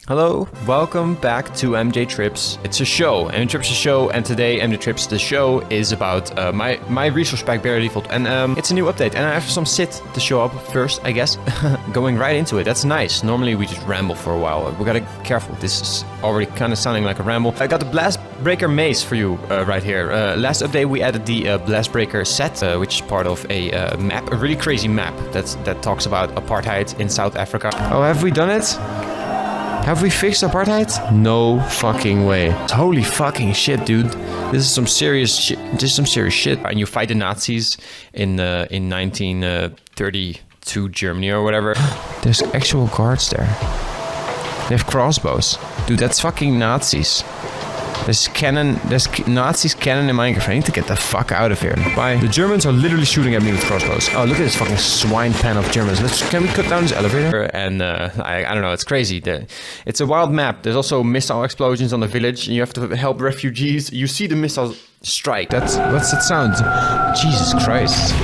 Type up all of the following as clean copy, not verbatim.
Hello, welcome back to MJ Trips. It's a show. MJ Trips is a show, and today MJ Trips, the show, is about my resource pack bare default, and it's a new update. And I have some sit to show up first, I guess. Going right into it. That's nice. Normally we just ramble for a while. We gotta be careful. This is already kind of sounding like a ramble. I got the Blast Breaker mace for you right here. Last update we added the Blast Breaker set, which is part of a map, a really crazy map that talks about apartheid in South Africa. Oh, have we done it? Have we fixed apartheid? No fucking way. Holy fucking shit, dude. This is some serious shit. This is some serious shit. And you fight the Nazis in 1932 Germany or whatever. There's actual guards there. They have crossbows. Dude, that's fucking Nazis. There's Nazis cannon in Minecraft. I need to get the fuck out of here. Why? The Germans are literally shooting at me with crossbows. Oh, look at this fucking swine pen of Germans. Can we cut down this elevator? And I don't know, it's crazy. It's a wild map. There's also missile explosions on the village. You have to help refugees. You see the missiles strike. What's that sound? Jesus Christ.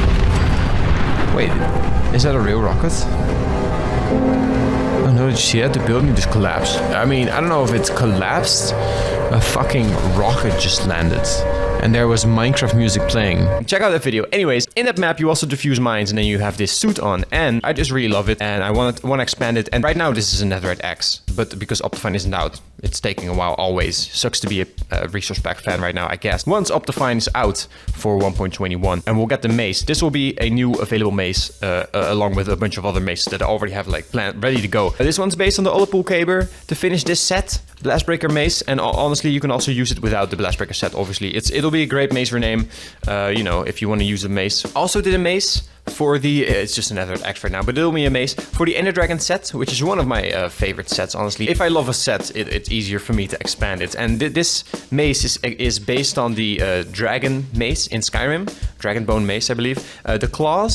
Wait, is that a real rocket? Oh no, did you see that? The building just collapsed. I mean, I don't know if it's collapsed. A fucking rocket just landed. And there was Minecraft music playing. Check out that video. Anyways, in that map you also defuse mines and then you have this suit on. And I just really love it and I want to expand it. And right now this is a Netherite X. But because OptiFine isn't out, it's taking a while always. Sucks to be a resource pack fan right now, I guess. Once OptiFine is out for 1.21 and we'll get the mace. This will be a new available mace along with a bunch of other maces that I already have like planned, ready to go. This one's based on the Olipool Caber to finish this set. Blast Breaker mace, and honestly you can also use it without the Blast Breaker set. Obviously it'll be a great mace rename, you know, if you want to use a mace. Also did a mace for the it's just another X right now, but it'll be a mace for the Ender Dragon set, which is one of my favorite sets. Honestly, if I love a set, it's easier for me to expand it. And this mace is based on the dragon mace in Skyrim, dragon bone mace, I believe. The claw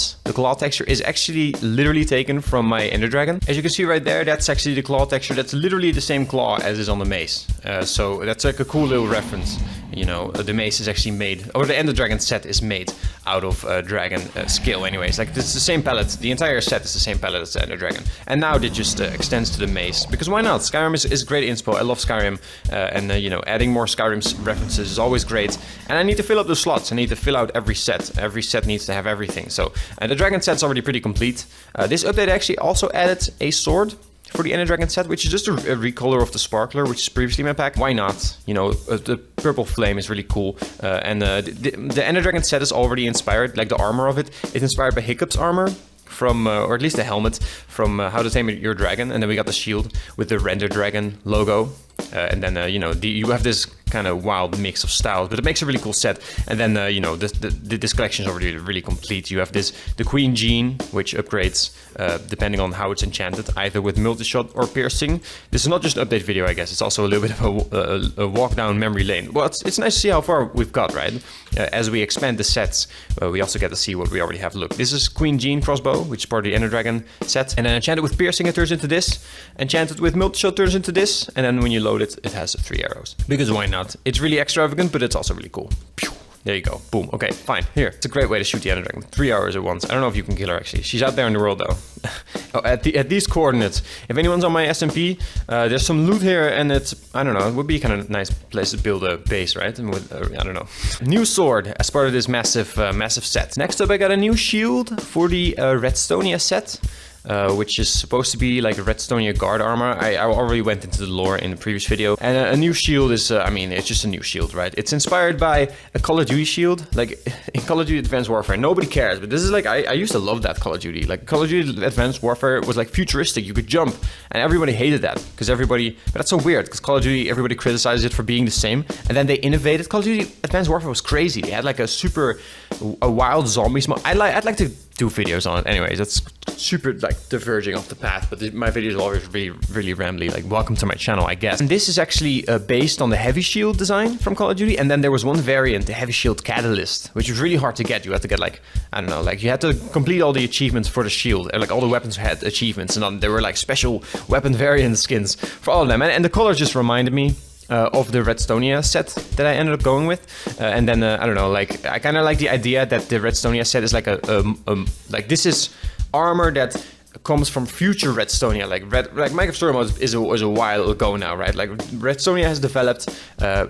texture is actually literally taken from my Ender Dragon. As you can see right there, that's actually the claw texture. That's literally the same claw as is on the mace. So that's like a cool little reference. You know, the mace is actually made, or the Ender Dragon set is made out of dragon skill anyways. Like, it's the same palette. The entire set is the same palette as the Ender Dragon. And now it just extends to the mace. Because why not? Skyrim is great inspo. I love Skyrim. And you know, adding more Skyrim references is always great. And I need to fill up the slots. I need to fill out every set. Every set needs to have everything. So, the Dragon set's already pretty complete. This update actually also added a sword for the Ender Dragon set, which is just a recolor of the Sparkler, which is previously in my pack. Why not? You know, the purple flame is really cool. And the Ender Dragon set is already inspired, like the armor of it. It's inspired by Hiccup's armor from, or at least the helmet from How to Tame Your Dragon. And then we got the shield with the Render Dragon logo. And then, you know, you have this kind of wild mix of styles, but it makes a really cool set. And then, you know, this collection is already really complete. You have the Queen Jean, which upgrades depending on how it's enchanted, either with multi-shot or piercing. This is not just an update video, I guess. It's also a little bit of a walk down memory lane. Well, it's nice to see how far we've got, right? As we expand the sets, we also get to see what we already have. Look, this is Queen Jean crossbow, which is part of the Ender Dragon set. And then enchanted with piercing, it turns into this. Enchanted with multi-shot turns into this. And then when you load it, it has 3 arrows. Because why not? It's really extravagant, but it's also really cool. Pew! There you go. Boom. Okay, fine. Here. It's a great way to shoot the Ender Dragon. 3 hours at once. I don't know if you can kill her, actually. She's out there in the world, though. Oh, at these coordinates. If anyone's on my SMP, there's some loot here, and it's, I don't know, it would be kind of a nice place to build a base, right? And with, I don't know. New sword as part of this massive set. Next up, I got a new shield for the Redstonia set. Which is supposed to be like a Redstonia guard armor. I already went into the lore in the previous video. And a new shield is, I mean, it's just a new shield, right? It's inspired by a Call of Duty shield. Like, in Call of Duty Advanced Warfare, nobody cares. But this is like, I used to love that Call of Duty. Like, Call of Duty Advanced Warfare was like futuristic. You could jump. And everybody hated that. Because everybody, but that's so weird. Because Call of Duty, everybody criticizes it for being the same. And then they innovated. Call of Duty Advanced Warfare was crazy. They had like a wild zombies mode. I'd like to do videos on it. Anyways, that's super like diverging off the path, but my videos are always really rambly. Like, welcome to my channel, I guess. And this is actually based on the heavy shield design from Call of Duty. And then there was one variant, the heavy shield catalyst, which was really hard to get. You had to get like, I don't know, like you had to complete all the achievements for the shield. And like all the weapons had achievements, and then there were like special weapon variant skins for all of them. And the color just reminded me of the Redstonia set that I ended up going with. And then, I don't know, like, I kind of like the idea that the Redstonia set is like like, this is armor that comes from future Redstonia. Like Minecraft Story Mode is a while ago now, right? Like Redstonia has developed,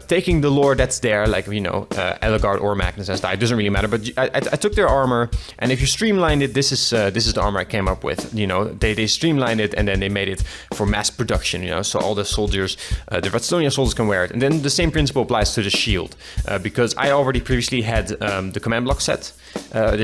taking the lore that's there, like, you know, Ellegaard or Magnus has died, doesn't really matter. But I took their armor, and if you streamlined it, this is the armor I came up with. You know, they streamlined it and then they made it for mass production. You know, so all the soldiers, the Redstonia soldiers can wear it. And then the same principle applies to the shield, because I already previously had the command block set,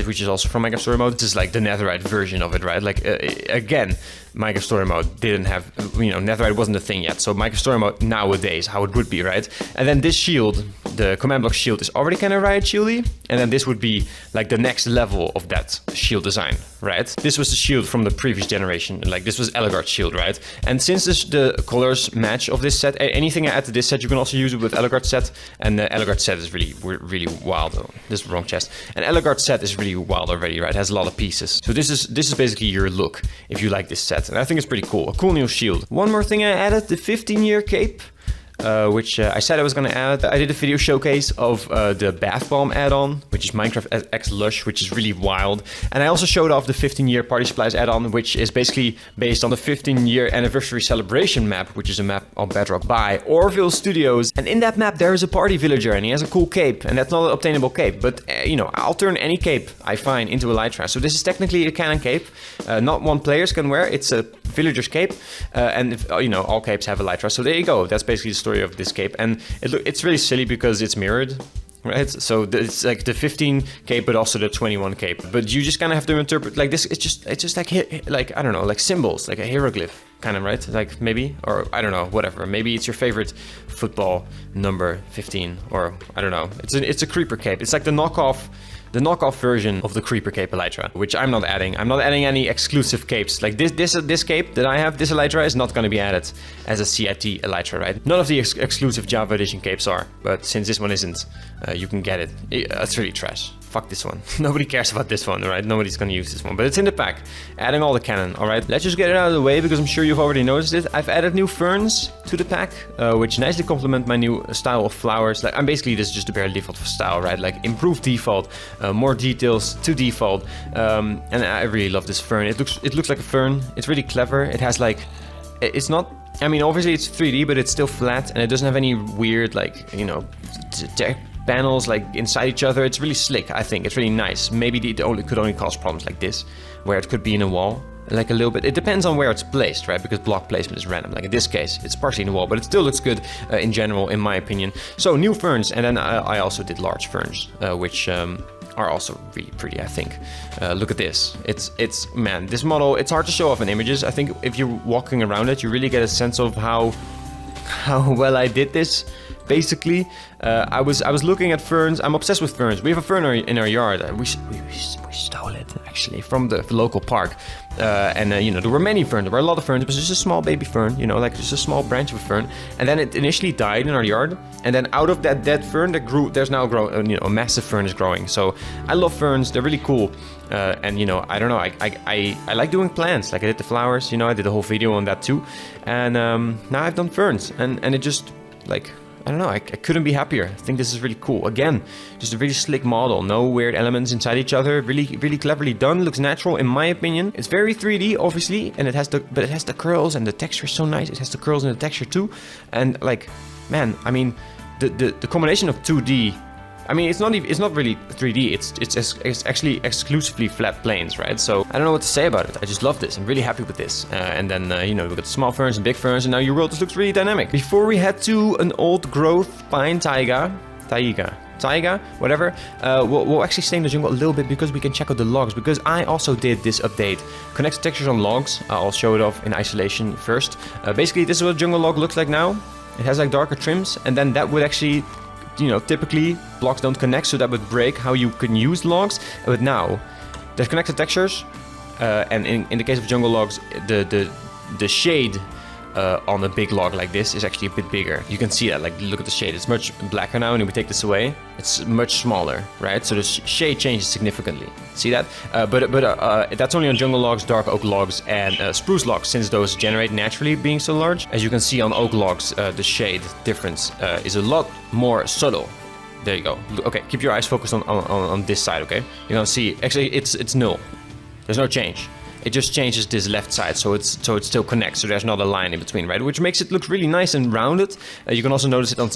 which is also from Minecraft Story Mode. This is like the Netherite version of it, right? Like again, Minecraft Story Mode didn't have, you know, Netherite wasn't a thing yet. So Minecraft Story Mode nowadays, how it would be, right? And then this shield, the command block shield, is already kind of Riot shieldy, and then this would be like the next level of that shield design, right? This was the shield from the previous generation, like this was Ellegaard's shield, right? And since the colors match of this set, anything I add to this set, you can also use it with Ellegaard's set, and the Ellegaard's set is really wild. Oh, this is the wrong chest. And Ellegaard's set is really wild already, right? It has a lot of pieces. So this is basically your look if you like this set, and I think it's pretty cool. A cool new shield. One more thing I added, the 15-year cape. Which I said I was going to add. I did a video showcase of the Bath Bomb add-on, which is Minecraft X Lush, which is really wild. And I also showed off the 15-year Party Supplies add-on, which is basically based on the 15-year anniversary celebration map, which is a map on Bedrock by Orville Studios. And in that map, there is a party villager, and he has a cool cape, and that's not an obtainable cape. But, you know, I'll turn any cape I find into Elytra. So this is technically a canon cape. Not one players can wear. It's a villager's cape. And, if, you know, all capes have Elytra. So there you go. That's basically the story of this cape, and it's really silly because it's mirrored, right? So it's like the 15 cape, but also the 21 cape. But you just kind of have to interpret like this. It's just like I don't know, like symbols, like a hieroglyph, kind of, right? Like maybe, or I don't know, whatever. Maybe it's your favorite football number 15, or I don't know. It's a creeper cape. It's like the knockoff version of the Creeper Cape Elytra, which I'm not adding. I'm not adding any exclusive capes. Like this cape that I have, this Elytra, is not going to be added as a CIT Elytra, right? None of the exclusive Java Edition capes are, but since this one isn't, you can get it. It's really trash. Fuck this one. Nobody cares about this one, right? Nobody's gonna use this one, but it's in the pack. Adding all the cannon, all right? Let's just get it out of the way because I'm sure you've already noticed it. I've added new ferns to the pack, which nicely complement my new style of flowers. Like, I'm basically, this is just a bare default style, right? Like improved default, more details to default, and I really love this fern. It looks like a fern. It's really clever. It has like, it's not. I mean, obviously it's 3D, but it's still flat, and it doesn't have any weird, like, you know, panels like inside each other. It's really slick. I think it's really nice. Maybe it could only cause problems like this, where it could be in a wall, like a little bit. It depends on where it's placed, right? Because block placement is random. Like in this case, it's partially in the wall, but it still looks good in general, in my opinion. So new ferns, and then I also did large ferns, which are also really pretty, I think. Look at this. It's man, this model, it's hard to show off in images. I think if you're walking around it, you really get a sense of how well I did this. Basically, I was looking at ferns. I'm obsessed with ferns. We have a fern in our yard. We stole it actually from the local park, and you know, there were many ferns. There were a lot of ferns, but it's just a small baby fern. You know, like just a small branch of a fern. And then it initially died in our yard, and then out of that dead fern that grew, there's now you know, a massive fern is growing. So I love ferns. They're really cool. And you know, I don't know. I like doing plants. Like I did the flowers. You know, I did a whole video on that too. And now I've done ferns, and it just like. I don't know, I couldn't be happier. I think this is really cool. Again, just a really slick model. No weird elements inside each other. Really, really cleverly done. Looks natural in my opinion. It's very 3D, obviously, and it has the curls, and the texture is so nice. It has the curls and the texture too. And like, man, I mean, the combination of 2D. I mean, it's not really 3D. It's actually exclusively flat planes, right? So I don't know what to say about it. I just love this. I'm really happy with this. And then you know, we've got small ferns and big ferns, and now your world just looks really dynamic. Before we head to an old growth pine taiga, whatever. We'll actually stay in the jungle a little bit because we can check out the logs. Because I also did this update. Connect the textures on logs. I'll show it off in isolation first. Basically, this is what a jungle log looks like now. It has like darker trims, and then that would actually. You know, typically blocks don't connect, so that would break how you can use logs. But now, there's connected textures, and in the case of jungle logs, the shade on a big log like this is actually a bit bigger. You can see that, like look at the shade. It's much blacker now, and if we take this away, it's much smaller, right? So the shade changes significantly. See that? But that's only on jungle logs, dark oak logs, and spruce logs, since those generate naturally being so large. As you can see on oak logs, the shade difference is a lot more subtle. There you go. Okay, keep your eyes focused on this side, okay? You're gonna see, actually it's null. There's no change. it just changes this left side, so it still connects, so there's not a line in between, right? Which makes it look really nice and rounded. You can also notice it on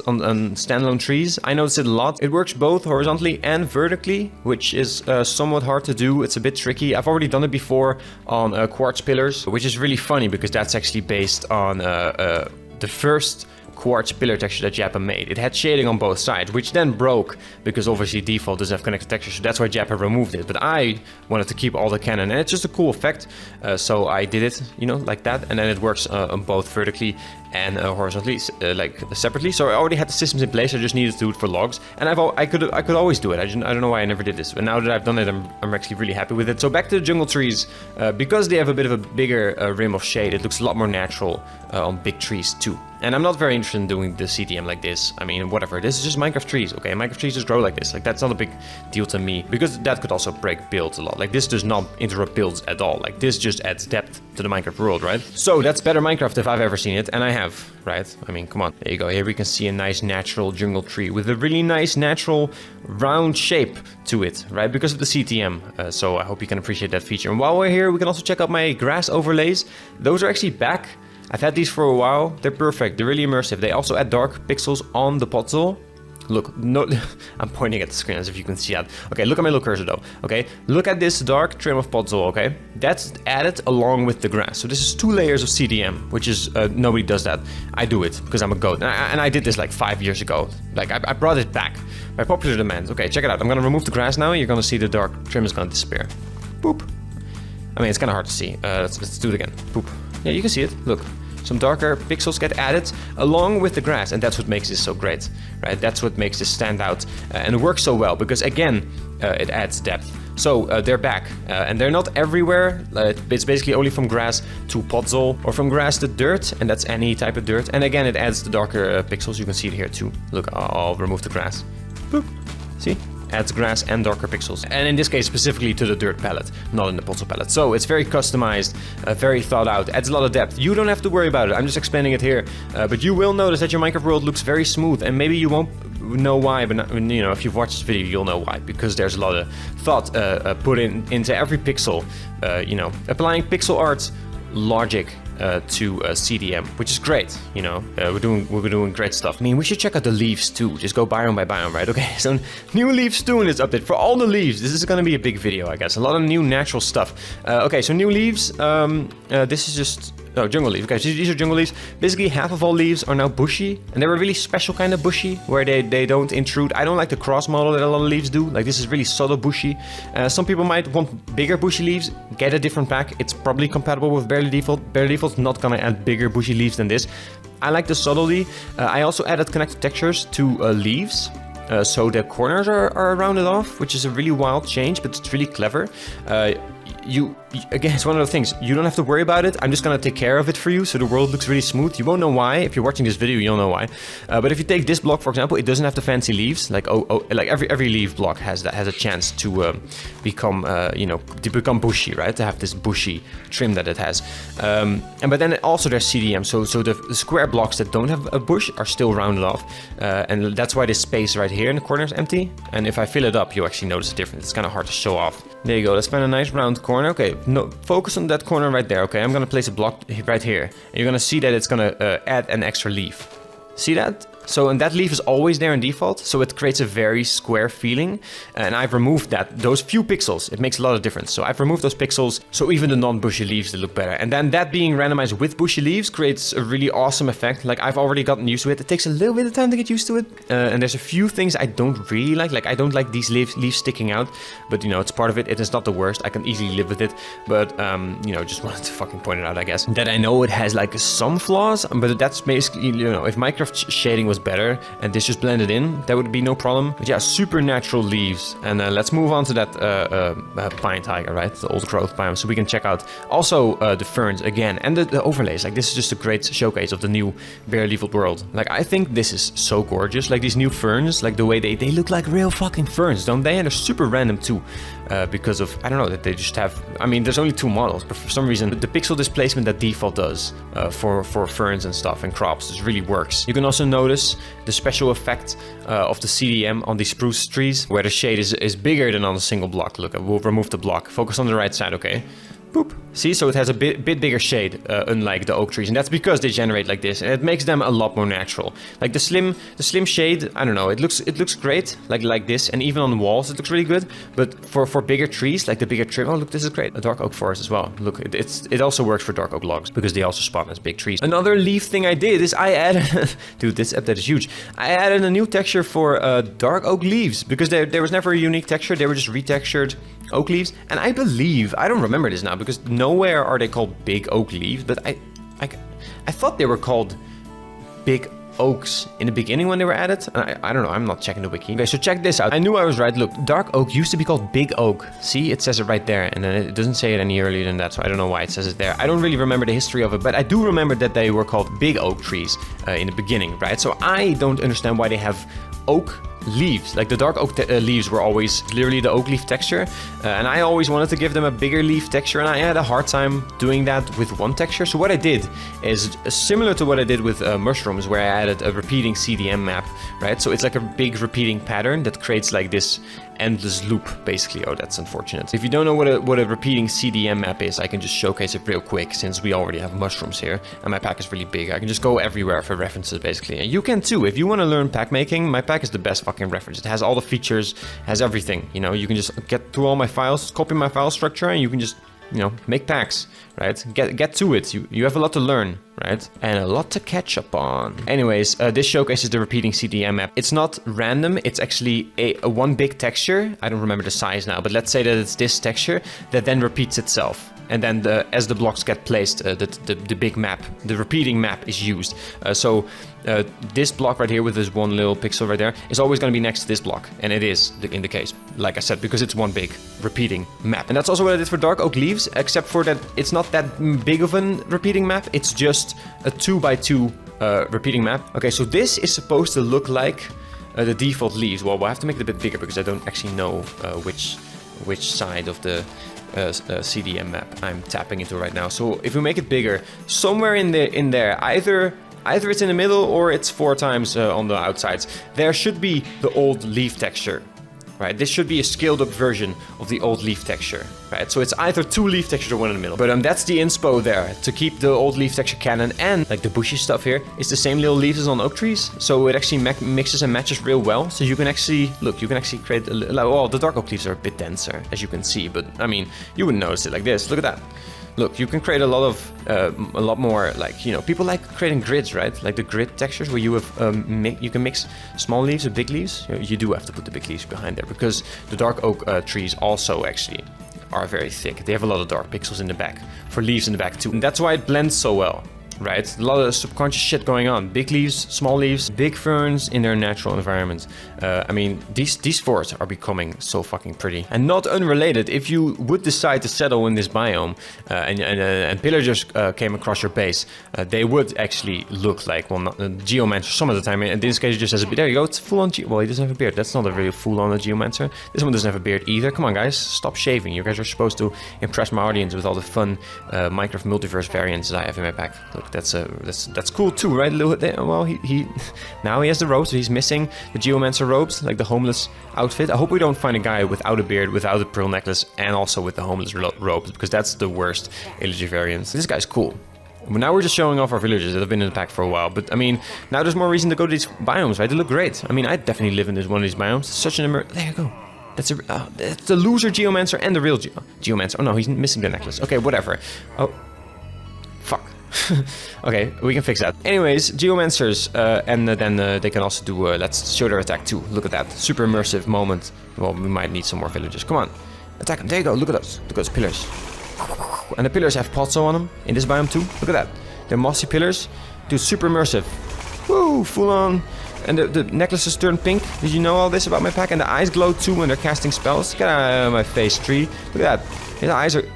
standalone trees. I notice it a lot. It works both horizontally and vertically, which is somewhat hard to do. It's a bit tricky. I've already done it before on quartz pillars, which is really funny because that's actually based on the first quartz pillar texture that Jappa made. It had shading on both sides, which then broke because obviously default doesn't have connected texture, so that's why Jappa removed it. But I wanted to keep all the canon, and it's just a cool effect, so I did it, you know, like that, and then it works on both vertically and horizontally, like separately. So I already had the systems in place. I just needed to do it for logs, and I could always do it. I don't know why I never did this, but now that I've done it, I'm actually really happy with it. So back to the jungle trees, because they have a bit of a bigger rim of shade, it looks a lot more natural on big trees too. And I'm not very interested in doing the CTM like this. I mean, whatever. This is just Minecraft trees, okay? Minecraft trees just grow like this. Like, that's not a big deal to me, because that could also break builds a lot. Like, this does not interrupt builds at all. Like, this just adds depth to the Minecraft world, right? So that's better Minecraft if I've ever seen it, and I have, right? I mean, come on. There you go. Here we can see a nice natural jungle tree with a really nice natural round shape to it, right? Because of the CTM. So I hope you can appreciate that feature. And while we're here, we can also check out my grass overlays. Those are actually back. I've had these for a while. They're perfect. They're really immersive. They also add dark pixels on the podzol. Look, no, I'm pointing at the screen as if you can see that. Okay, look at my little cursor though. Okay, look at this dark trim of podzol. Okay, that's added along with the grass. So this is 2 layers of CDM, which is nobody does that. I do it because I'm a goat, and I did this like 5 years ago. Like I brought it back by popular demand. Okay, check it out. I'm gonna remove the grass now. You're gonna see the dark trim is gonna disappear. Boop. I mean, it's kind of hard to see. Let's do it again. Boop. Yeah, you can see it. Look. Some darker pixels get added along with the grass, and that's what makes this so great, right? That's what makes this stand out and it works so well because, again, it adds depth. So they're back, and they're not everywhere. It's basically only from grass to podzol, or from grass to dirt, and that's any type of dirt. And again, it adds the darker pixels. You can see it here too. Look, I'll remove the grass. Boop. See? Adds grass and darker pixels, and in this case specifically to the dirt palette, not in the podzol palette. So it's very customized, very thought out, adds a lot of depth. You don't have to worry about it. I'm just explaining it here, but you will notice that your Minecraft world looks very smooth, and maybe you won't know why, but not, you know, if you've watched this video, you'll know why, because there's a lot of thought put into every pixel. You know, applying pixel art logic to CDM, which is great. You know, we're doing great stuff. I mean, we should check out the leaves too. Just go biome by biome, right? Okay, so new leaves too in this update. For all the leaves, this is gonna be a big video, I guess. A lot of new natural stuff. Okay, so new leaves. This is just jungle leaves. Okay, so these are jungle leaves. Basically, half of all leaves are now bushy, and they're a really special kind of bushy where they don't intrude. I don't like the cross model that a lot of leaves do. Like, this is really subtle bushy. Some people might want bigger bushy leaves. Get a different pack. It's probably compatible with barely default. Barely default's not gonna add bigger bushy leaves than this. I like the subtlety. I also added connected textures to leaves. So the corners are rounded off, which is a really wild change, but it's really clever. Again, it's one of the things, you don't have to worry about it. I'm just gonna take care of it for you, so the world looks really smooth. You won't know why. If you're watching this video, you'll know why. But if you take this block, for example, it doesn't have the fancy leaves. Like like every leaf block has a chance to become become bushy, right? To have this bushy trim that it has. But then also there's CDM, so the square blocks that don't have a bush are still rounded off, and that's why this space right here in the corner is empty. And if I fill it up, you actually notice a difference. It's kind of hard to show off. There you go. Let's find a nice round corner. Okay, no, focus on that corner right there. Okay, I'm gonna place a block right here, and you're gonna see that it's gonna add an extra leaf. See that? So, and that leaf is always there in default, so it creates a very square feeling, and I've removed those few pixels. It makes a lot of difference. So I've removed those pixels, so even the non-bushy leaves, they look better. And then that being randomized with bushy leaves creates a really awesome effect. Like, I've already gotten used to it. It takes a little bit of time to get used to it, and there's a few things I don't really like. Like, I don't like these leaves sticking out, but you know, it's part of it. It is not the worst. I can easily live with it, but you know, just wanted to fucking point it out, I guess. That I know it has like some flaws, but that's basically, you know, if Minecraft shading was better and this just blended in, that would be no problem. But yeah, super natural leaves. And let's move on to that pine taiga, right? The old growth biome, so we can check out also the ferns again, and the overlays. Like, this is just a great showcase of the new bare leafed world. Like, I think this is so gorgeous. Like, these new ferns, like the way they look like real fucking ferns, don't they? And they're super random too, because of, I don't know, that they just have, I mean, there's only 2 models, but for some reason the pixel displacement that default does for ferns and stuff and crops just really works. You can also notice the special effect of the CDM on these spruce trees, where the shade is bigger than on a single block. Look, we'll remove the block. Focus on the right side, okay? Boop. boop. See, so it has a bit bigger shade, unlike the oak trees, and that's because they generate like this, and it makes them a lot more natural. Like the slim shade, I don't know, it looks great, like this, and even on the walls it looks really good. But for bigger trees, like the bigger trim, oh look, this is great. A dark oak forest as well. Look, it also works for dark oak logs because they also spawn as big trees. Another leaf thing I did is I added, dude, this update is huge. I added a new texture for dark oak leaves because there was never a unique texture. They were just retextured oak leaves, and I believe, I don't remember this now because nowhere are they called big oak leaves, but I thought they were called big oaks in the beginning when they were added. I don't know, I'm not checking the wiki. Okay, so check this out. I knew I was right. Look, dark oak used to be called big oak. See, it says it right there, and then it doesn't say it any earlier than that, so I don't know why it says it there. I don't really remember the history of it, but I do remember that they were called big oak trees in the beginning, right? So I don't understand why they have oak leaves. Like the dark oak leaves were always literally the oak leaf texture, and I always wanted to give them a bigger leaf texture, and I had a hard time doing that with one texture. So what I did is similar to what I did with mushrooms, where I added a repeating CDM map, right? So it's like a big repeating pattern that creates like this endless loop, basically. Oh, that's unfortunate. If you don't know what a repeating CDM map is, I can just showcase it real quick, since we already have mushrooms here, and my pack is really big. I can just go everywhere for references, basically. And you can too. If you want to learn pack making, my pack is the best fucking reference. It has all the features, has everything. You know, you can just get through all my files, copy my file structure, and you can just, you know, make packs, right? Get to it. You have a lot to learn, right? And a lot to catch up on. Anyways, this showcases the repeating CDM map. It's not random. It's actually a one big texture. I don't remember the size now, but let's say that it's this texture that then repeats itself. And then as the blocks get placed, the big map, the repeating map is used. So this block right here with this one little pixel right there is always going to be next to this block. And it is in the case, like I said, because it's one big repeating map. And that's also what I did for dark oak leaves, except for that it's not that big of a repeating map. It's just a 2x2 repeating map. Okay, so this is supposed to look like the default leaves. Well, we'll have to make it a bit bigger because I don't actually know which side of the CDM map I'm tapping into right now. So if we make it bigger, somewhere in there, either it's in the middle or it's 4 times on the outsides, there should be the old leaf texture, right? This should be a scaled up version of the old leaf texture, right? So it's either 2 leaf textures or 1 in the middle. But that's the inspo there, to keep the old leaf texture canon, and like the bushy stuff here is the same little leaves as on oak trees. So it actually mixes and matches real well. So you can actually, look, you can actually create, well, the dark oak leaves are a bit denser, as you can see, but I mean, you wouldn't notice it like this. Look at that. Look, you can create a lot more, like, you know, people like creating grids, right? Like the grid textures where you have, you can mix small leaves with big leaves. You do have to put the big leaves behind there because the dark oak trees also actually are very thick. They have a lot of dark pixels in the back, for leaves in the back too. And that's why it blends so well, right? A lot of subconscious shit going on. Big leaves, small leaves, big ferns in their natural environment. I mean, these forests are becoming so fucking pretty. And not unrelated, if you would decide to settle in this biome and pillagers came across your base, they would actually look like, well, not Geomancer some of the time. In this case, it just has a beard. There you go, it's full on well, he doesn't have a beard. That's not a really full on Geomancer. This one doesn't have a beard either. Come on, guys, stop shaving. You guys are supposed to impress my audience with all the fun Minecraft multiverse variants that I have in my pack. Look, that's cool too, right? Well, he now he has the robes. So he's missing the Geomancer robes, like the homeless outfit. I hope we don't find a guy without a beard, without a pearl necklace, and also with the homeless robes, because that's the worst villager variant. This guy's cool. But now we're just showing off our villagers that have been in the pack for a while. But I mean, now there's more reason to go to these biomes, right? They look great. I mean, I definitely live in one of these biomes. It's such an there you go. That's the loser Geomancer and the real Geomancer. Oh no, he's missing the necklace. Okay, whatever. Oh, fuck. Okay, we can fix that. Anyways, Geomancers, and then they can also do, let's show their attack too. Look at that, super immersive moment. Well, we might need some more villagers. Come on, attack them. There you go, look at those pillars. And the pillars have pots on them in this biome too. Look at that, they're mossy pillars. Dude, super immersive. Woo, full on. And the necklaces turn pink. Did you know all this about my pack? And the eyes glow too when they're casting spells. Get out of my face, tree. Look at that,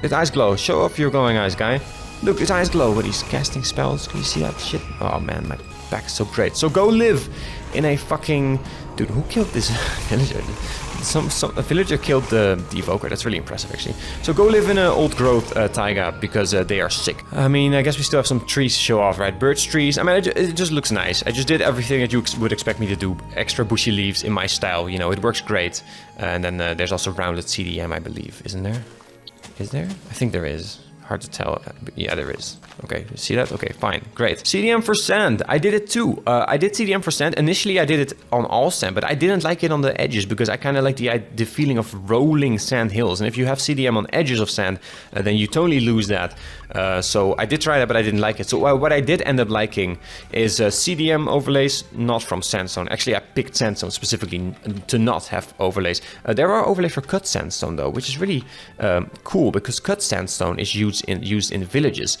his eyes glow. Show off your glowing eyes, guy. Look, his eyes glow when he's casting spells. Can you see that shit? Oh man, my back is so great. So go live in a fucking... Dude, who killed this villager? A villager killed the evoker. That's really impressive, actually. So go live in an old growth taiga, because they are sick. I mean, I guess we still have some trees to show off, right? Birch trees. I mean, it just looks nice. I just did everything that you would expect me to do. Extra bushy leaves in my style. You know, it works great. And then there's also rounded CDM, I believe. Isn't there? Is there? I think there is. hard to tell. Yeah, there is. Okay, you see that? Okay, fine, great. CDM for sand, I did it too. I did CDM for sand. Initially, I did it on all sand, but I didn't like it on the edges because I kind of like the feeling of rolling sand hills. And if you have CDM on edges of sand, then you totally lose that. So I did try that, but I didn't like it. So what I did end up liking is CDM overlays, not from sandstone. Actually, I picked sandstone specifically to not have overlays. There are overlays for cut sandstone though, which is really cool because cut sandstone is used in villages,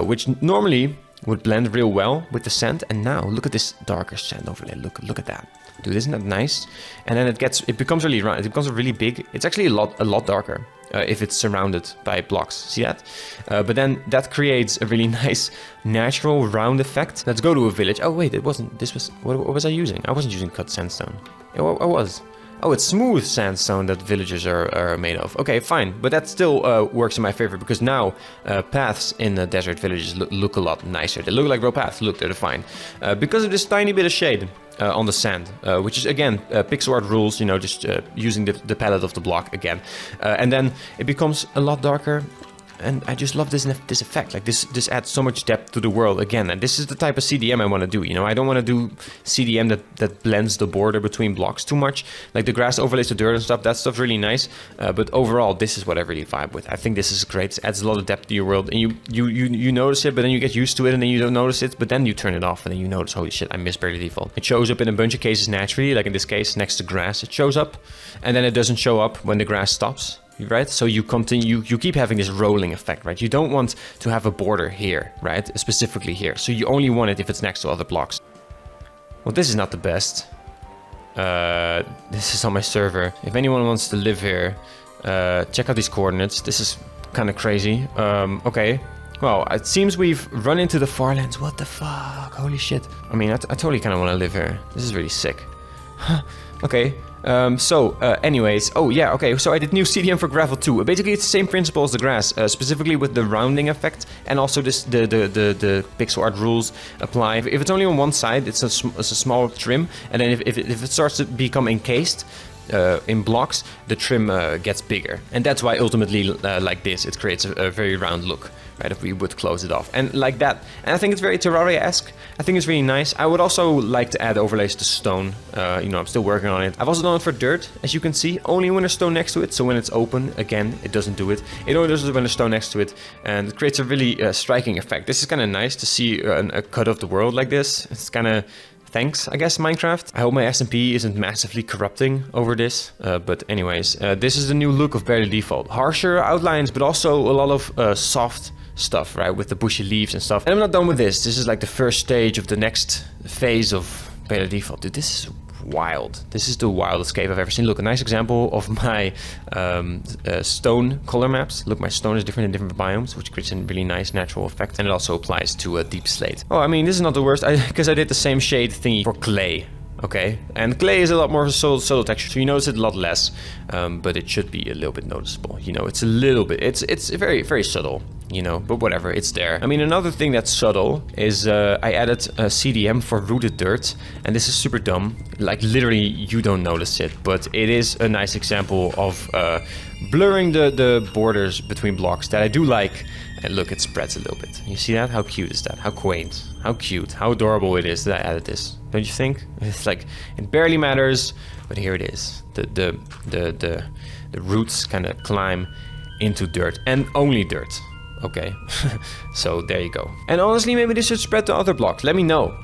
which normally would blend real well with the sand. And now look at this darker sand overlay. Look at that, dude. Isn't that nice? And then it becomes really round. It becomes really big. It's actually a lot darker if it's surrounded by blocks. See that? But then that creates a really nice natural round effect. Let's go to a village. Oh wait, it wasn't. This was what was I using? I wasn't using cut sandstone. I was. Oh, it's smooth sandstone that villagers are made of. Okay, fine. But that still works in my favor because now paths in the desert villages look a lot nicer. They look like real paths. Look, they're defined. Because of this tiny bit of shade on the sand, which is, again, pixel art rules, you know, just using the palette of the block again. And then it becomes a lot darker. And I just love this effect. Like this adds so much depth to the world again. And this is the type of CDM I want to do. You know, I don't want to do CDM that blends the border between blocks too much. Like the grass overlays the dirt and stuff. That stuff's really nice. But overall, this is what I really vibe with. I think this is great. It adds a lot of depth to your world, and you notice it, but then you get used to it, and then you don't notice it, but then you turn it off, and then you notice, holy shit, I miss barely default. It shows up in a bunch of cases naturally, like in this case, next to grass, it shows up, and then it doesn't show up when the grass stops. Right, so you keep having this rolling effect, right? You don't want to have a border here, right? Specifically here. So you only want it if it's next to other blocks. Well, this is not the best. This is on my server. If anyone wants to live here, check out these coordinates. This is kind of crazy. Okay. Well, it seems we've run into the Farlands. What the fuck? Holy shit. I mean, I totally kind of want to live here. This is really sick. Okay. Anyways, oh yeah, okay, so I did new CDM for gravel too. Basically, it's the same principle as the grass, specifically with the rounding effect, and also this the pixel art rules apply. If it's only on one side, it's a small trim, and then if it starts to become encased in blocks, the trim gets bigger, and that's why ultimately, like this, it creates a very round look. Right, if we would close it off, and like that, and I think it's very Terraria-esque. I think it's really nice. I would also like to add overlays to stone. You know, I'm still working on it. I've also done it for dirt, as you can see, only when there's stone next to it. So when it's open, again, it doesn't do it. It only does it when there's stone next to it, and it creates a really striking effect. This is kind of nice to see a cut of the world like this. It's kind of thanks, I guess, Minecraft. I hope my SMP isn't massively corrupting over this. But anyways, this is the new look of Barely Default. Harsher outlines, but also a lot of soft stuff, right, with the bushy leaves and stuff. And I'm not done with this. This is like the first stage of the next phase of Beta Default. Dude, this is wild. This is the wildest cave I've ever seen. Look, a nice example of my stone color maps. Look, my stone is different in different biomes, which creates a really nice natural effect. And it also applies to a deep slate. Oh, I mean, this is not the worst, because I did the same shade thingy for clay. Okay, and clay is a lot more subtle texture, so you notice it a lot less, but it should be a little bit noticeable. You know, it's a little bit, it's very, very subtle, you know, but whatever, it's there. I mean, another thing that's subtle is I added a CDM for rooted dirt, and this is super dumb. Like, literally, you don't notice it, but it is a nice example of blurring the borders between blocks that I do like. And look, it spreads a little bit. You see that? How cute is that? How quaint, how cute, how adorable it is that I added this. Don't you think? It's like, it barely matters, but here it is. The roots kind of climb into dirt, and only dirt. Okay, so there you go. And honestly, maybe this should spread to other blocks. Let me know,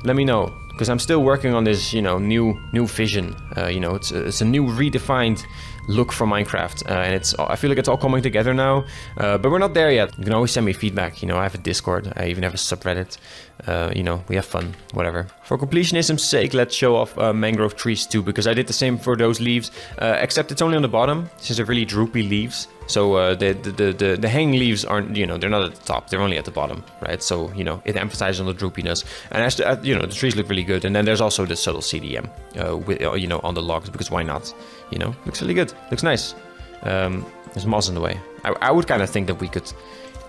because I'm still working on this, you know, new vision. You know, it's a new redefined look for Minecraft, and I feel like it's all coming together now, but we're not there yet. You can always send me feedback. You know, I have a Discord, I even have a subreddit. You know, we have fun, whatever. For completionism's sake, let's show off mangrove trees too, because I did the same for those leaves, except it's only on the bottom, since they're really droopy leaves. So the hanging leaves aren't, you know, they're not at the top, they're only at the bottom, right? So, you know, it emphasizes on the droopiness. And as you know, the trees look really good. And then there's also the subtle CDM, with, you know, on the logs, because why not? You know, looks really good, looks nice. There's moss in the way. I would kind of think that we could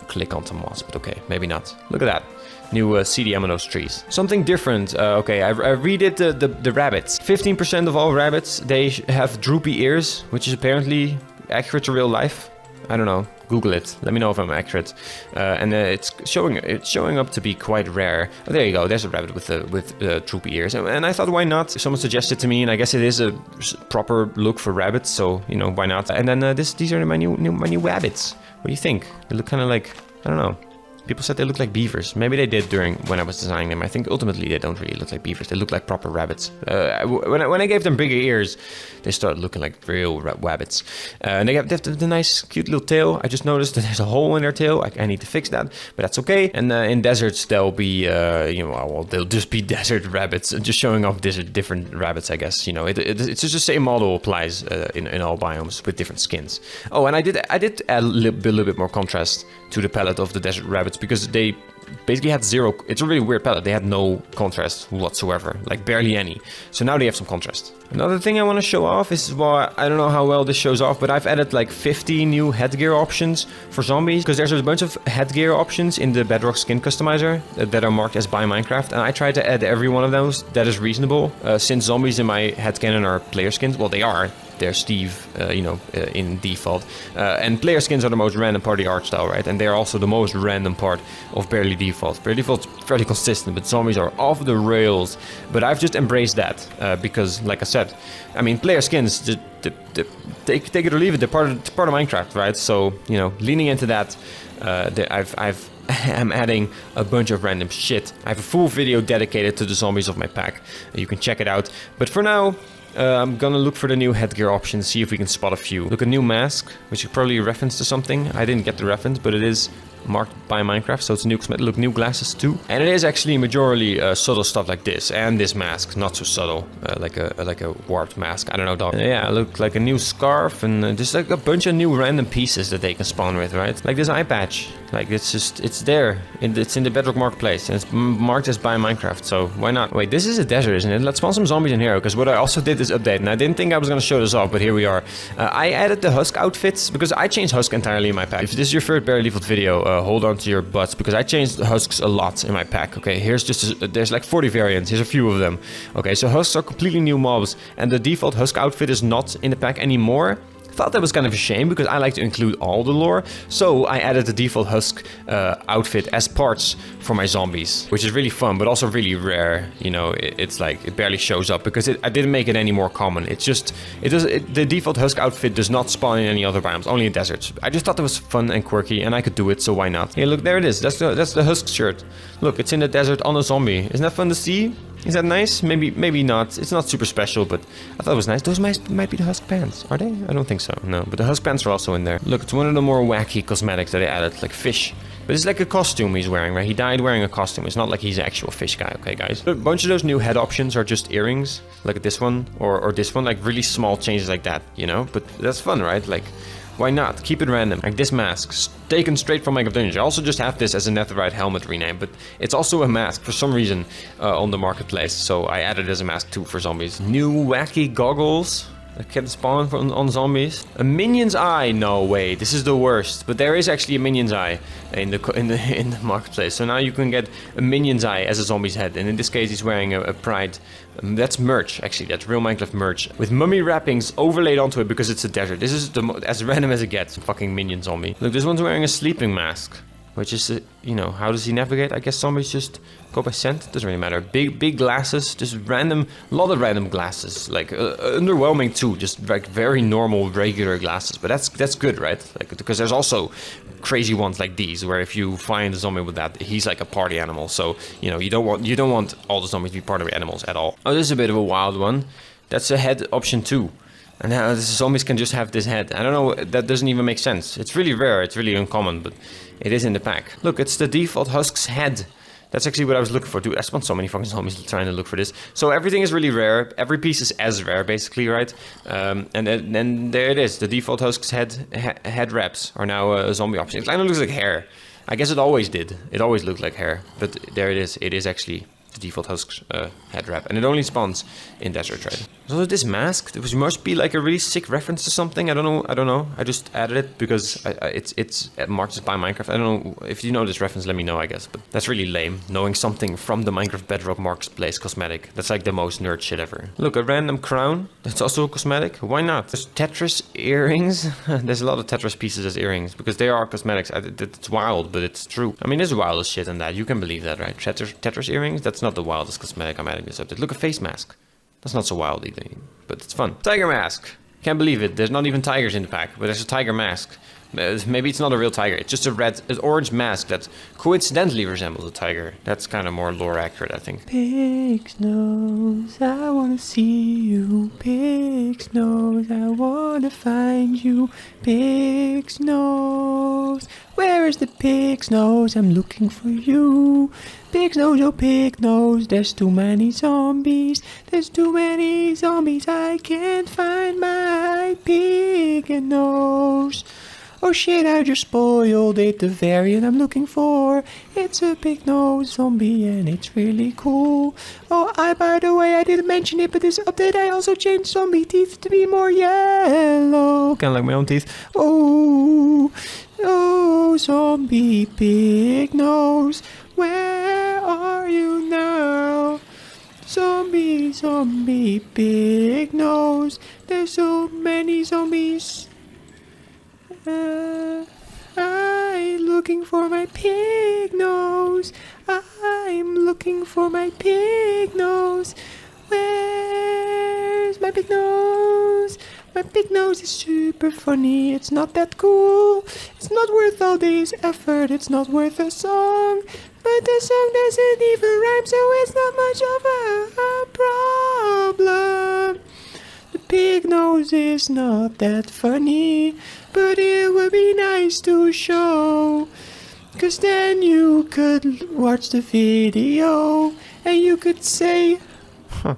click onto moss, but okay, maybe not. Look at that. New CDM on those trees. Something different. Okay, I redid the rabbits. 15% of all rabbits, they have droopy ears, which is apparently accurate to real life. I don't know. Google it. Let me know if I'm accurate. And it's showing up to be quite rare. Oh, there you go. There's a rabbit with droopy ears. And I thought, why not? Someone suggested to me, and I guess it is a proper look for rabbits. So you know, why not? And then these are my new rabbits. What do you think? They look kind of like, I don't know. People said they look like beavers. Maybe they did when I was designing them. I think ultimately they don't really look like beavers. They look like proper rabbits. When I gave them bigger ears, they started looking like real rabbits. And they have the nice, cute little tail. I just noticed that there's a hole in their tail. I need to fix that, but that's okay. And in deserts, they'll be, they'll just be desert rabbits, just showing off different rabbits, I guess. You know, it's just the same model applies in all biomes with different skins. Oh, and I did add a little bit more contrast to the palette of the desert rabbits, because they basically had zero. It's a really weird palette. They had no contrast whatsoever, like barely any. So now they have some contrast. Another thing I want to show off is, well, I don't know how well this shows off, but I've added like 50 new headgear options for zombies, because there's a bunch of headgear options in the Bedrock skin customizer that are marked as by Minecraft, and I tried to add every one of those that is reasonable, since zombies in my headcanon are player skins. Well, they are. They're Steve, in default. And player skins are the most random part of the art style, right? And they're also the most random part of Barely Default. Barely Default's fairly consistent, but zombies are off the rails. But I've just embraced that, because, like I said, I mean, player skins, take it or leave it, they're part of Minecraft, right? So, you know, leaning into that, I'm adding a bunch of random shit. I have a full video dedicated to the zombies of my pack. You can check it out. But for now, I'm gonna look for the new headgear options, see if we can spot a few. Look, a new mask, which is probably a reference to something. I didn't get the reference, but it is marked by Minecraft, so it's a new cosmetic. Look, new glasses too. And it is actually majorly subtle stuff like this, and this mask, not so subtle, like a warped mask. I don't know, dog. Yeah, look, like a new scarf, and just like a bunch of new random pieces that they can spawn with, right? Like this eye patch. Like it's there. It's in the Bedrock Marketplace, and it's marked as by Minecraft, so why not? Wait, this is a desert, isn't it? Let's spawn some zombies in here, because what I also did this update, and I didn't think I was going to show this off, but here we are. I added the Husk outfits, because I changed Husk entirely in my pack. If this is your first Barely Default video, hold on to your butts, because I changed the Husks a lot in my pack. Okay, here's there's like 40 variants. Here's a few of them. Okay, so Husks are completely new mobs, and the default Husk outfit is not in the pack anymore. Thought that was kind of a shame, because I like to include all the lore, so I added the default Husk outfit as parts for my zombies, which is really fun, but also really rare. You know, it's like it barely shows up, because I didn't make it any more common. It's just the default Husk outfit does not spawn in any other biomes, only in deserts. I just thought it was fun and quirky, and I could do it, so why not? Hey, look, there it is. That's the Husk shirt. Look, it's in the desert on a zombie. Isn't that fun to see? Is that nice? Maybe not. It's not super special, but I thought it was nice. Those might be the Husk pants. Are they? I don't think so. No, but the Husk pants are also in there. Look, it's one of the more wacky cosmetics that I added, like fish. But it's like a costume he's wearing, right? He died wearing a costume. It's not like he's an actual fish guy, okay, guys? A bunch of those new head options are just earrings, like this one or this one, like really small changes like that, you know? But that's fun, right? Like, why not? Keep it random. Like this mask, taken straight from Minecraft Dungeons. I also just have this as a Netherite helmet rename, but it's also a mask for some reason on the marketplace. So I added it as a mask too for zombies. New wacky goggles that can spawn on zombies. A minion's eye? No way. This is the worst. But there is actually a minion's eye in the marketplace. So now you can get a minion's eye as a zombie's head. And in this case, he's wearing a pride. That's merch, actually. That's real Minecraft merch with mummy wrappings overlaid onto it because it's a desert. This is as random as it gets. Fucking minion zombie. Look, this one's wearing a sleeping mask, which is, you know, how does he navigate? I guess zombies just go by scent. Doesn't really matter. Big glasses, just a lot of random glasses. Like underwhelming too, just like very normal, regular glasses. But that's good, right? Like, because there's also crazy ones like these, where if you find a zombie with that, he's like a party animal. So you know, you don't want all the zombies to be part of the animals at all. Oh, this is a bit of a wild one. That's a head option too. And now the zombies can just have this head. I don't know, that doesn't even make sense. It's really rare, it's really uncommon, but it is in the pack. Look, it's the default Husk's head. That's actually what I was looking for, dude. I spawned so many fucking zombies trying to look for this. So everything is really rare. Every piece is as rare, basically, right? And then there it is. The default Husk's head wraps are now a zombie option. It kind of looks like hair. I guess it always did. It always looked like hair. But there it is. It is actually the default Husks head wrap, and it only spawns in desert, right? So this mask, it must be like a really sick reference to something. I don't know. I just added it because it's marked by Minecraft. I don't know if you know this reference. Let me know, I guess. But that's really lame. Knowing something from the Minecraft Bedrock Marketplace cosmetic. That's like the most nerd shit ever. Look, a random crown. That's also a cosmetic. Why not? There's Tetris earrings. There's a lot of Tetris pieces as earrings because they are cosmetics. It's wild, but it's true. I mean, there's wild as shit in that. You can believe that, right? Tetris earrings. That's not the wildest cosmetic I'm adding this up to. Look, a face mask. That's not so wild either, but it's fun. Tiger mask. Can't believe it. There's not even tigers in the pack, but there's a tiger mask. Maybe it's not a real tiger. It's just an orange mask that coincidentally resembles a tiger. That's kind of more lore accurate, I think. Pignose, I want to see you. Pignose, I want to find you. Pignose, where is the Pignose? I'm looking for you. Pignose, oh Pignose, there's too many zombies. There's too many zombies. I can't find my Pignose. Oh shit, I just spoiled it. The variant I'm looking for. It's a Pignose zombie and it's really cool. Oh, by the way, I didn't mention it, but this update I also changed zombie teeth to be more yellow. Kind of like my own teeth. Oh, zombie Pignose, where are you now? Zombie Pignose, there's so many zombies. I'm looking for my Pignose. I'm looking for my Pignose. Where's my Pignose? My Pignose is super funny. It's not that cool. It's not worth all this effort. It's not worth a song. But the song doesn't even rhyme, so it's not much of a problem. The Pignose is not that funny, but it would be nice to show. 'Cause then you could watch the video and you could say, huh.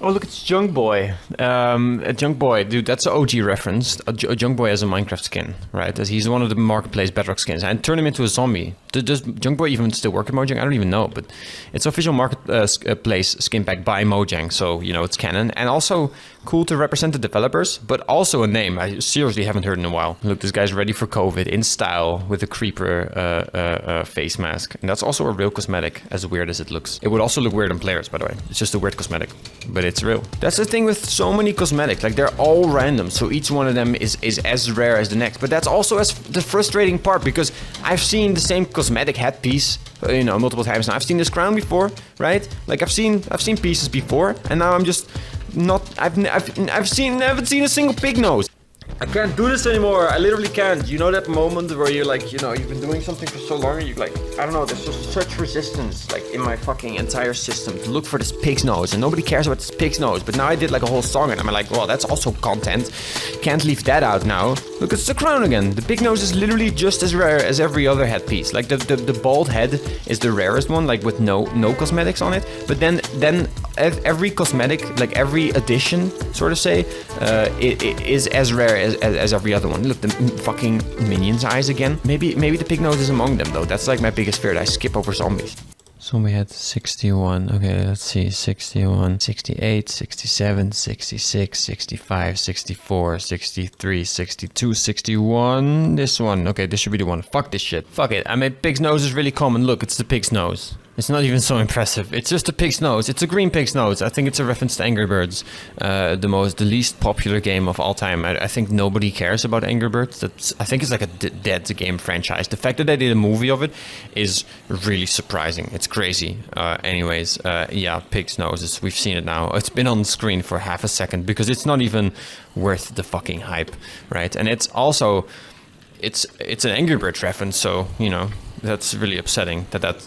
Oh, look, it's Junk Boy. Junk Boy, dude, that's an OG reference. Junk Boy has a Minecraft skin, right? As he's one of the Marketplace Bedrock skins. And turn him into a zombie. Does Junk Boy even still work at Mojang? I don't even know, but it's official Marketplace skin pack by Mojang, so, you know, it's canon. And also cool to represent the developers, but also a name I seriously haven't heard in a while. Look, this guy's ready for COVID in style with a creeper face mask. And that's also a real cosmetic, as weird as it looks. It would also look weird on players, by the way. It's just a weird cosmetic, but it's real. That's the thing with so many cosmetics, like they're all random, so each one of them is as rare as the next. But that's also the frustrating part, because I've seen the same cosmetic headpiece, you know, multiple times now. I've seen this crown before, right? Like I've seen pieces before, and now I'm just not. I haven't seen a single Pignose. I can't do this anymore. I literally can't. You know that moment where you're like, you know, you've been doing something for so long and you're like, I don't know, there's just such resistance like in my fucking entire system to look for this pig's nose, and nobody cares about this pig's nose. But now I did like a whole song and I'm like, well, that's also content. Can't leave that out now. Look, it's the crown again. The pig nose is literally just as rare as every other headpiece. Like the bald head is the rarest one, like with no cosmetics on it. But then every cosmetic, like every addition, sort of say, it is as rare as every other one. Look, the fucking minion's eyes again. Maybe the Pignose is among them though. That's like my biggest fear, that I skip over zombies. So we had 61, okay, let's see, 61, 68, 67, 66, 65, 64, 63, 62, 61, this one. Okay, this should be the one. Fuck this shit. Fuck it. I mean, pig's nose is really common. Look, it's the pig's nose. It's not even so impressive. It's just a pig's nose. It's a green pig's nose. I think it's a reference to Angry Birds, the least popular game of all time. I think nobody cares about Angry Birds. I think it's like a dead game franchise. The fact that they did a movie of it is really surprising. It's crazy. Anyways, yeah, pig's nose. We've seen it now. It's been on the screen for half a second because it's not even worth the fucking hype, right? And it's also, it's an Angry Birds reference, so, you know, that's really upsetting that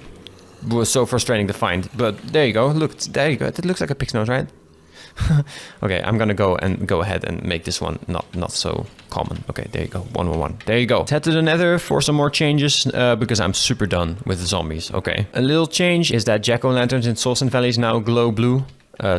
was so frustrating to find. But there you go. Look, there you go. It looks like a pig's nose, right? Okay, I'm gonna go ahead and make this one not so common. Okay, there you go. 111. There you go. Let's head to the Nether for some more changes because I'm super done with the zombies. Okay, a little change is that jack-o'-lanterns in Solston Valleys now glow blue.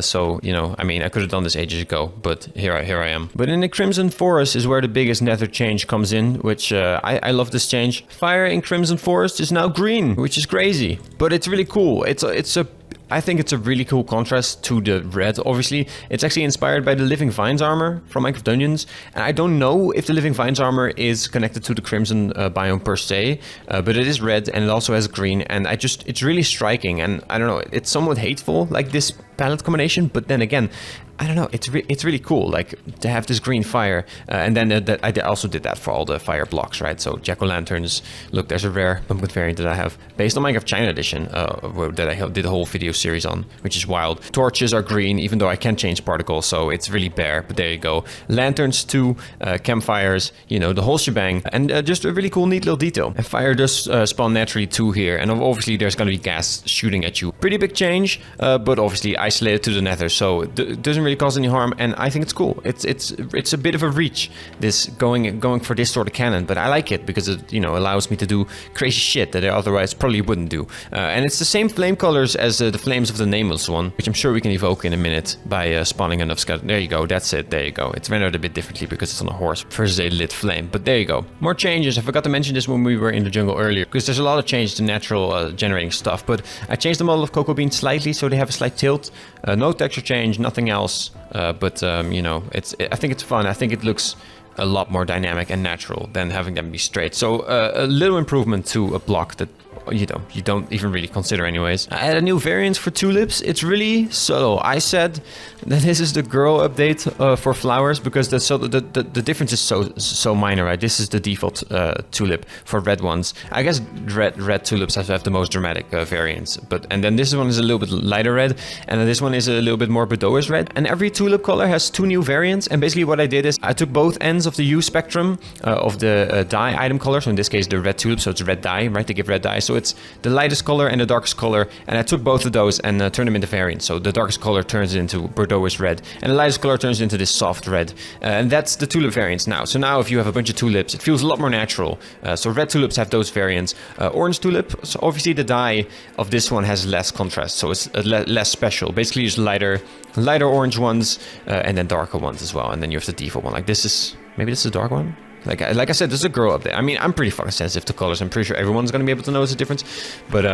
So, you know, I mean, I could have done this ages ago, but here I am. But in the Crimson Forest is where the biggest Nether change comes in, which I love this change. Fire in Crimson Forest is now green, which is crazy, but it's really cool. It's a I think it's a really cool contrast to the red. Obviously, it's actually inspired by the Living Vines armor from Minecraft Dungeons. And I don't know if the Living Vines armor is connected to the Crimson biome per se, but it is red and it also has green. And it's really striking. And I don't know, it's somewhat hateful, like this palette combination. But then again, I don't know, it's really cool, like to have this green fire. And then I also did that for all the fire blocks, right? So jack-o'-lanterns, look, there's a rare pumpkin variant that I have based on Minecraft China Edition that I did a whole video series on, which is wild. Torches are green, even though I can't change particles, so it's really bare, but there you go. Lanterns too, campfires, you know, the whole shebang. And just a really cool, neat little detail. And fire does spawn naturally too here, and obviously there's gonna be gas shooting at you. Pretty big change, but obviously isolated to the nether, so it doesn't really cause any harm, and I think it's cool. It's a bit of a reach, this going for this sort of cannon, but I like it because it, you know, allows me to do crazy shit that I otherwise probably wouldn't do. And it's the same flame colors as the flames of the nameless one, which I'm sure we can evoke in a minute by spawning enough skeletons. There you go, that's it, there you go. It's rendered a bit differently because it's on a horse versus a lit flame, but there you go. More changes. I forgot to mention this when we were in the jungle earlier, because there's a lot of change to natural generating stuff, but I changed the model of cocoa beans slightly so they have a slight tilt. No texture change, nothing else, but you know, I think it's fun. I think it looks a lot more dynamic and natural than having them be straight. So a little improvement to a block that you don't even really consider anyways. I added a new variant for tulips. It's really subtle. I said that this is the girl update for flowers because the difference is so minor, right? This is the default tulip for red ones. I guess red tulips have the most dramatic variants, and then this one is a little bit lighter red, and then this one is a little bit more Bordeaux red. And every tulip color has 2 new variants. And basically what I did is I took both ends of the hue spectrum of the dye item color. So in this case the red tulip, so it's red dye, right? They give red dye. So it's the lightest color and the darkest color, and I took both of those and turned them into variants. So the darkest color turns into Bordeaux red, and the lightest color turns into this soft red, and that's the tulip variants now. So now if you have a bunch of tulips, it feels a lot more natural. So red tulips have those variants. Orange tulip, so obviously the dye of this one has less contrast, so it's less special. Basically just lighter orange ones, and then darker ones as well, and then you have the default one. Like this is, maybe this is a dark one. Like I said, this is a girl update. I mean, I'm pretty fucking sensitive to colors. I'm pretty sure everyone's gonna be able to notice the difference. But,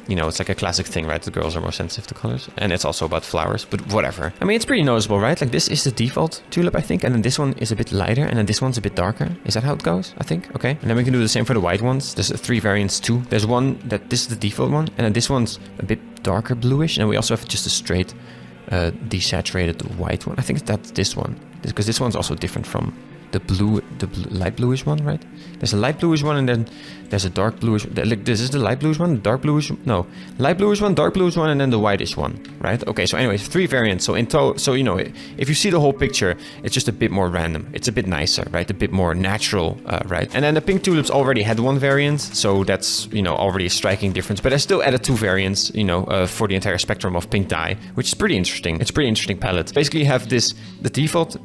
you know, it's like a classic thing, right? The girls are more sensitive to colors. And it's also about flowers, but whatever. I mean, it's pretty noticeable, right? Like this is the default tulip, I think. And then this one is a bit lighter. And then this one's a bit darker. Is that how it goes? I think. Okay. And then we can do the same for the white ones. There's 3 variants too. There's one that this is the default one. And then this one's a bit darker bluish. And we also have just a straight desaturated white one. I think that's this one. Because this one's also different from the light bluish one, right? There's a light bluish one, and then there's a dark bluish. Like this is the light bluish one, dark bluish. No, light bluish one, dark bluish one, and then the whitish one, right? Okay. So, anyways, 3 variants. So so you know, if you see the whole picture, it's just a bit more random. It's a bit nicer, right? A bit more natural, right? And then the pink tulips already had 1 variant, so that's, you know, already a striking difference. But I still added 2 variants, you know, for the entire spectrum of pink dye, which is pretty interesting. It's a pretty interesting palette. Basically, you have the default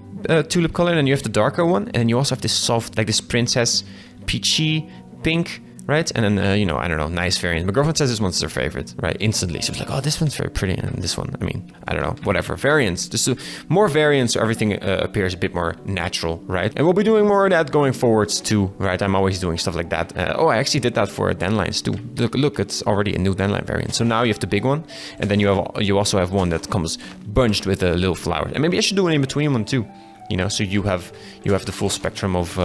tulip color, and then you have the darker one, and then you also have this soft, like this princess peachy pink, right? And then you know, I don't know, nice variant. My girlfriend says this one's her favorite, right? Instantly she was like, oh, this one's very pretty, and this one, I mean, I don't know, whatever. Variants, just more variants, so everything appears a bit more natural, right? And we'll be doing more of that going forwards too, right? I'm always doing stuff like that. Oh, I actually did that for dandelions too. Look, it's already a new dandelion variant. So now you have the big one, and then you also have one that comes bunched with a little flower. And maybe I should do an in-between one too. You know, so you have the full spectrum of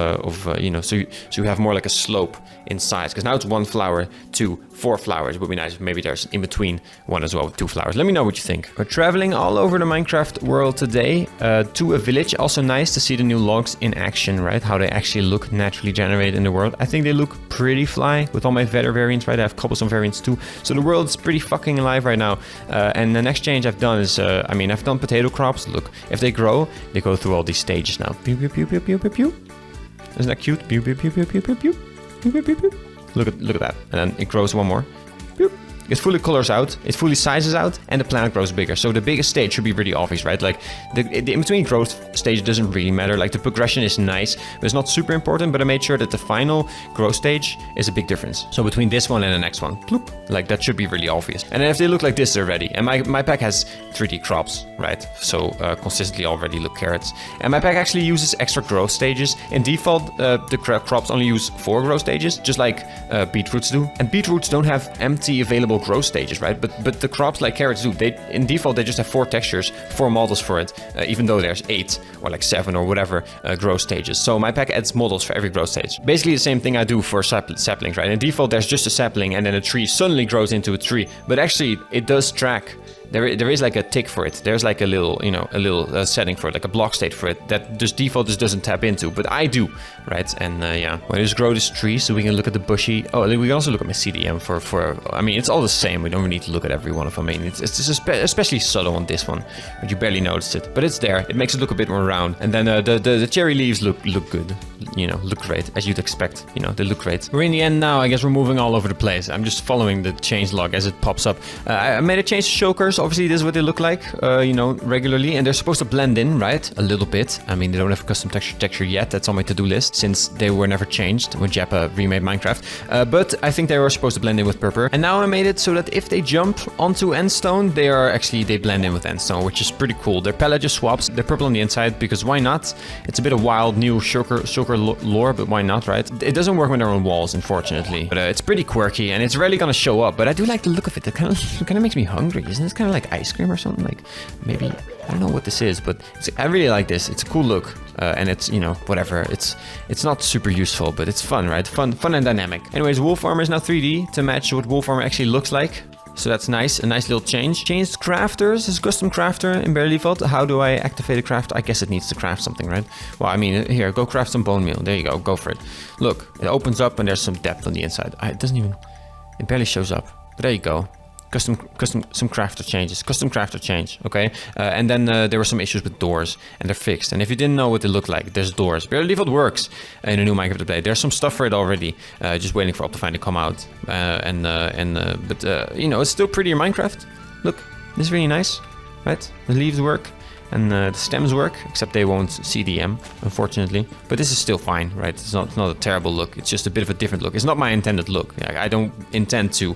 you know, so you have more like a slope in size, because now it's 1 flower to 4 flowers. It would be nice if maybe there's in between one as well with 2 flowers. Let me know what you think. We're traveling all over the Minecraft world today to a village. Also nice to see the new logs in action, right? How they actually look naturally generated in the world. I think they look pretty fly with all my feather variants, right? I have cobblestone variants too. So the world's pretty fucking alive right now. And the next change I've done is, I mean, I've done potato crops. Look, if they grow, they go through all these stages now. Pew, pew, pew, pew, pew, pew, pew. Isn't that cute? Pew, pew, pew, pew, pew, pew, pew. Pew, pew, pew, pew. Look at that. And then it grows 1 more. Pew. It fully colors out, it fully sizes out, and the plant grows bigger. So the biggest stage should be really obvious, right? Like the in-between growth stage doesn't really matter. Like the progression is nice, but it's not super important. But I made sure that the final growth stage is a big difference. So between this one and the next one, bloop, like that should be really obvious. And then if they look like this already, and my pack has 3D crops, right? So consistently already look carrots. And my pack actually uses extra growth stages. In default, the crops only use 4 growth stages, just like beetroots do. And beetroots don't have empty available individual growth stages, right? But the crops like carrots do. They in default they just have 4 textures, 4 models for it, even though there's 8 or like 7 or whatever growth stages. So my pack adds models for every growth stage. Basically the same thing I do for saplings, right? In default there's just a sapling and then a tree suddenly grows into a tree. But actually it does track. There is like a tick for it. There's like a little, you know, setting for it, like a block state for it that just default just doesn't tap into, but I do, right? And yeah, well, just grow this tree so we can look at the bushy. Oh, we can also look at my CDM for. I mean, it's all the same. We don't really need to look at every one of them. I mean, it's especially subtle on this one, but you barely notice it. But it's there. It makes it look a bit more round. And then the cherry leaves look good. You know, look great as you'd expect. You know, they look great. We're in the end now. I guess we're moving all over the place. I'm just following the change log as it pops up. I made a change to chokers. Obviously, this is what they look like, you know, regularly, and they're supposed to blend in, right? A little bit. I mean, they don't have custom texture yet. That's on my to-do list since they were never changed when Jeppa remade Minecraft. But I think they were supposed to blend in with purple. And now I made it so that if they jump onto endstone, they blend in with endstone, which is pretty cool. Their palette just swaps. They're purple on the inside because why not? It's a bit of wild new shulker lore, but why not, right? It doesn't work when they're on walls, unfortunately. But it's pretty quirky and it's rarely gonna show up. But I do like the look of it. It kind of makes me hungry. Isn't this kind of like ice cream or something? Like maybe, I don't know what this is, but I really like this. It's a cool look, and it's, you know, whatever. It's not super useful, but it's fun, right? Fun and dynamic. Anyways, Wolf Armor is now 3D to match what Wolf Armor actually looks like. So that's nice, a nice little change. Changed crafters, is custom crafter in bare default. How do I activate a craft? I guess it needs to craft something, right? Well, I mean, here, go craft some bone meal. There you go for it. Look, it opens up and there's some depth on the inside. It barely shows up, but there you go. Some crafter changes. Custom crafter change, okay? And then there were some issues with doors, and they're fixed. And if you didn't know what they look like, there's doors. Bare default works in a new Minecraft update. There's some stuff for it already, just waiting for OptiFine to come out. But you know, it's still prettier Minecraft. Look, this is really nice, right? The leaves work. And the stems work, except they won't CDM, unfortunately. But this is still fine, right? It's not a terrible look. It's just a bit of a different look. It's not my intended look. I don't intend to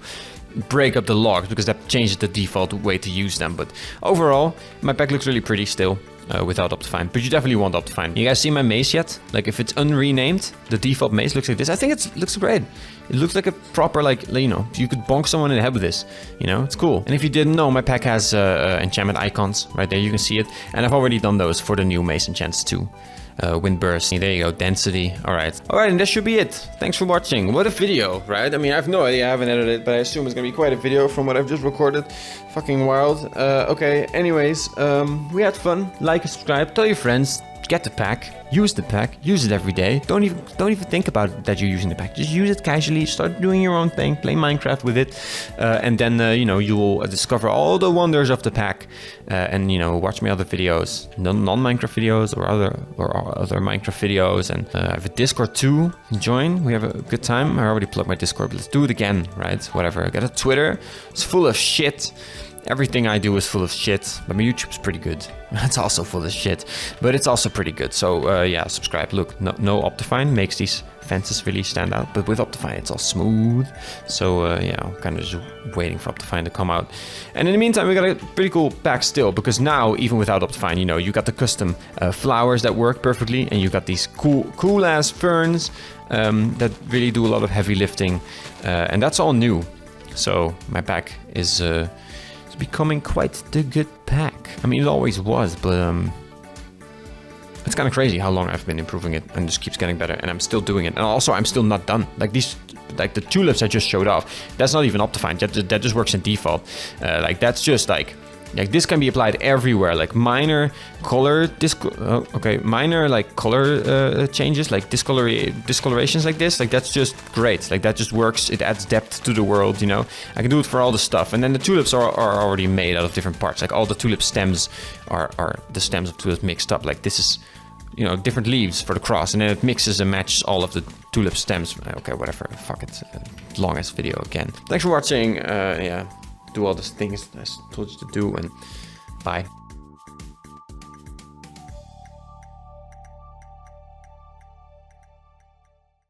break up the logs because that changes the default way to use them. But overall, my pack looks really pretty still. Without OptiFine, but you definitely want OptiFine. You guys see my mace yet? Like if it's unrenamed, the default mace looks like this. I think it looks great. It looks like a proper, like, you know, you could bonk someone in the head with this. You know, it's cool. And if you didn't know, my pack has enchantment icons right there. You can see it, and I've already done those for the new mace enchants too. Wind burst. There you go. Density. All right, and that should be it. Thanks for watching. What a video, right? I mean, I have no idea. I haven't edited it, but I assume it's gonna be quite a video from what I've just recorded. Fucking wild. Okay. Anyways, we had fun. Like and subscribe. Tell your friends. Get the pack. Use the pack. Use it every day. Don't even think about that you're using the pack. Just use it casually. Start doing your own thing. Play Minecraft with it, and then you know, you will discover all the wonders of the pack. And you know, watch my other videos, non-Minecraft videos or other Minecraft videos. And I have a Discord too. Join. We have a good time. I already plugged my Discord, but let's do it again, right? Whatever. I got a Twitter. It's full of shit. Everything I do is full of shit, but my YouTube's pretty good. It's also full of shit, but it's also pretty good. So yeah, subscribe. Look, no OptiFine makes these fences really stand out, but with OptiFine it's all smooth. So yeah, I'm kind of just waiting for OptiFine to come out. And in the meantime, we got a pretty cool pack still, because now even without OptiFine, you know, you got the custom flowers that work perfectly, and you got these cool ass ferns that really do a lot of heavy lifting, and that's all new. So my pack is becoming quite the good pack. I mean, it always was, but it's kind of crazy how long I've been improving it, and it just keeps getting better, and I'm still doing it. And also, I'm still not done. Like the tulips I just showed off, that's not even OptiFine. That just works in default. Like that's just like this can be applied everywhere. Like minor color minor like color changes, like discolorations like this. Like that's just great. Like that just works. It adds depth to the world, you know. I can do it for all the stuff. And then the tulips are already made out of different parts. Like all the tulip stems are the stems of tulips mixed up. Like this is, you know, different leaves for the cross, and then it mixes and matches all of the tulip stems. Okay, whatever. Fuck it. Longest video again. Thanks for watching. Yeah. Do all the things I told you to do, and bye.